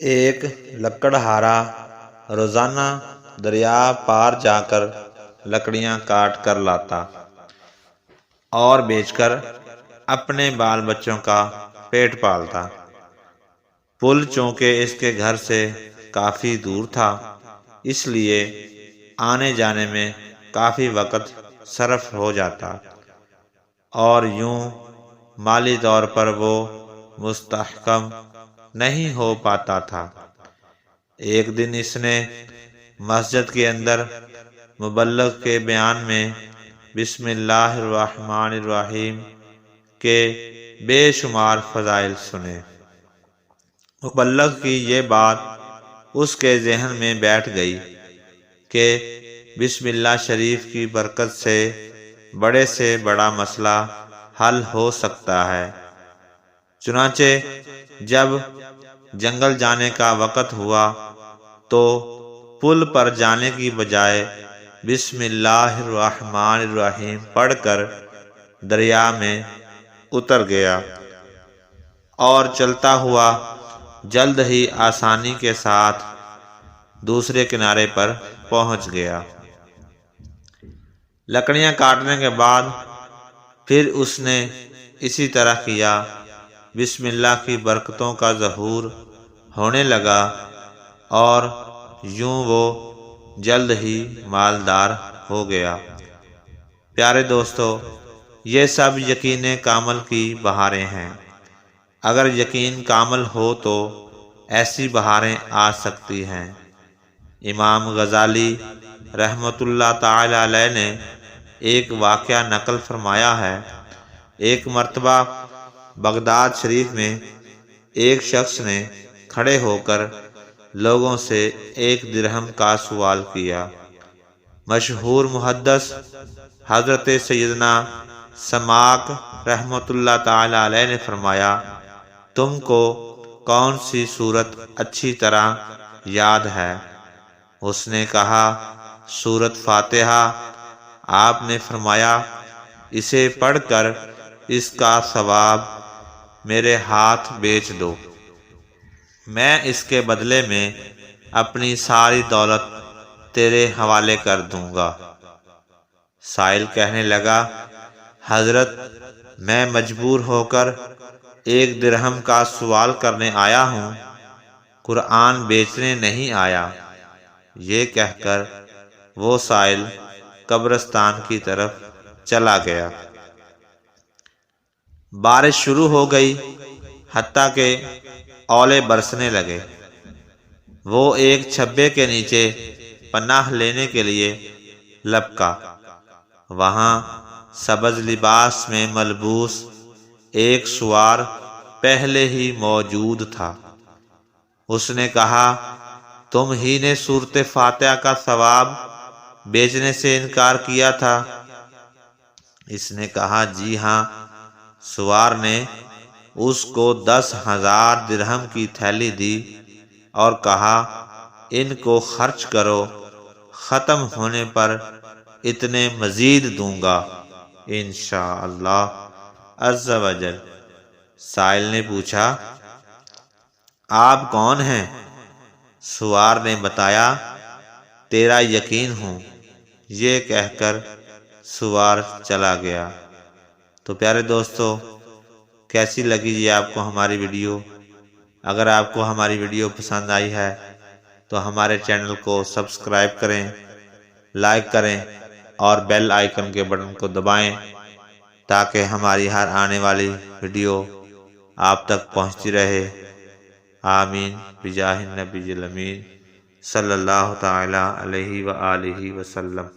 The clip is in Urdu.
ایک لکڑہارا روزانہ دریا پار جا کر لکڑیاں کاٹ کر لاتا اور بیچ کر اپنے بال بچوں کا پیٹ پالتا۔ پل چونکہ اس کے گھر سے کافی دور تھا، اس لیے آنے جانے میں کافی وقت صرف ہو جاتا اور یوں مالی طور پر وہ مستحکم نہیں ہو پاتا تھا۔ ایک دن اس نے مسجد کے اندر مبلغ کے بیان میں بسم اللہ الرحمن الرحیم کے بے شمار فضائل سنے۔ مبلغ کی یہ بات اس کے ذہن میں بیٹھ گئی کہ بسم اللہ شریف کی برکت سے بڑا مسئلہ حل ہو سکتا ہے۔ چنانچہ جب جنگل جانے کا وقت ہوا تو پل پر جانے کی بجائے بسم اللہ الرحمن الرحیم پڑھ کر دریا میں اتر گیا اور چلتا ہوا جلد ہی آسانی کے ساتھ دوسرے کنارے پر پہنچ گیا۔ لکڑیاں کاٹنے کے بعد پھر اس نے اسی طرح کیا۔ بسم اللہ کی برکتوں کا ظہور ہونے لگا اور یوں وہ جلد ہی مالدار ہو گیا۔ پیارے دوستو، یہ سب یقین کامل کی بہاریں ہیں۔ اگر یقین کامل ہو تو ایسی بہاریں آ سکتی ہیں۔ امام غزالی رحمۃ اللہ تعالی علیہ نے ایک واقعہ نقل فرمایا ہے۔ ایک مرتبہ بغداد شریف میں ایک شخص نے کھڑے ہو کر لوگوں سے 1 درہم کا سوال کیا۔ مشہور محدث حضرت سیدنا سماک رحمۃ اللہ تعالی علیہ نے فرمایا، تم کو کون سی سورت اچھی طرح یاد ہے؟ اس نے کہا، سورت فاتحہ۔ آپ نے فرمایا، اسے پڑھ کر اس کا ثواب میرے ہاتھ بیچ دو، میں اس کے بدلے میں اپنی ساری دولت تیرے حوالے کر دوں گا۔ سائل کہنے لگا، حضرت میں مجبور ہو کر 1 درہم کا سوال کرنے آیا ہوں، قرآن بیچنے نہیں آیا۔ یہ کہہ کر وہ سائل قبرستان کی طرف چلا گیا۔ بارش شروع ہو گئی، حتیٰ کہ اولے برسنے لگے۔ وہ ایک چھبے کے نیچے پناہ لینے کے لیے لپکا۔ وہاں سبز لباس میں ملبوس ایک سوار پہلے ہی موجود تھا۔ اس نے کہا، تم ہی نے سورت فاتحہ کا ثواب بیچنے سے انکار کیا تھا؟ اس نے کہا، جی ہاں۔ سوار نے اس کو 10,000 درہم کی تھیلی دی اور کہا، ان کو خرچ کرو، ختم ہونے پر اتنے مزید دوں گا انشاءاللہ عز و جل۔ سائل نے پوچھا، آپ کون ہیں؟ سوار نے بتایا، تیرا یقین ہوں۔ یہ کہہ کر سوار چلا گیا۔ تو پیارے دوستو، کیسی لگی جی آپ کو ہماری ویڈیو؟ اگر آپ کو ہماری ویڈیو پسند آئی ہے تو ہمارے چینل کو سبسکرائب کریں، لائک کریں اور بیل آئیکن کے بٹن کو دبائیں تاکہ ہماری ہر آنے والی ویڈیو آپ تک پہنچتی رہے۔ آمین بجاہ النبی الامین صلی اللہ تعالی علیہ وآلہ وسلم۔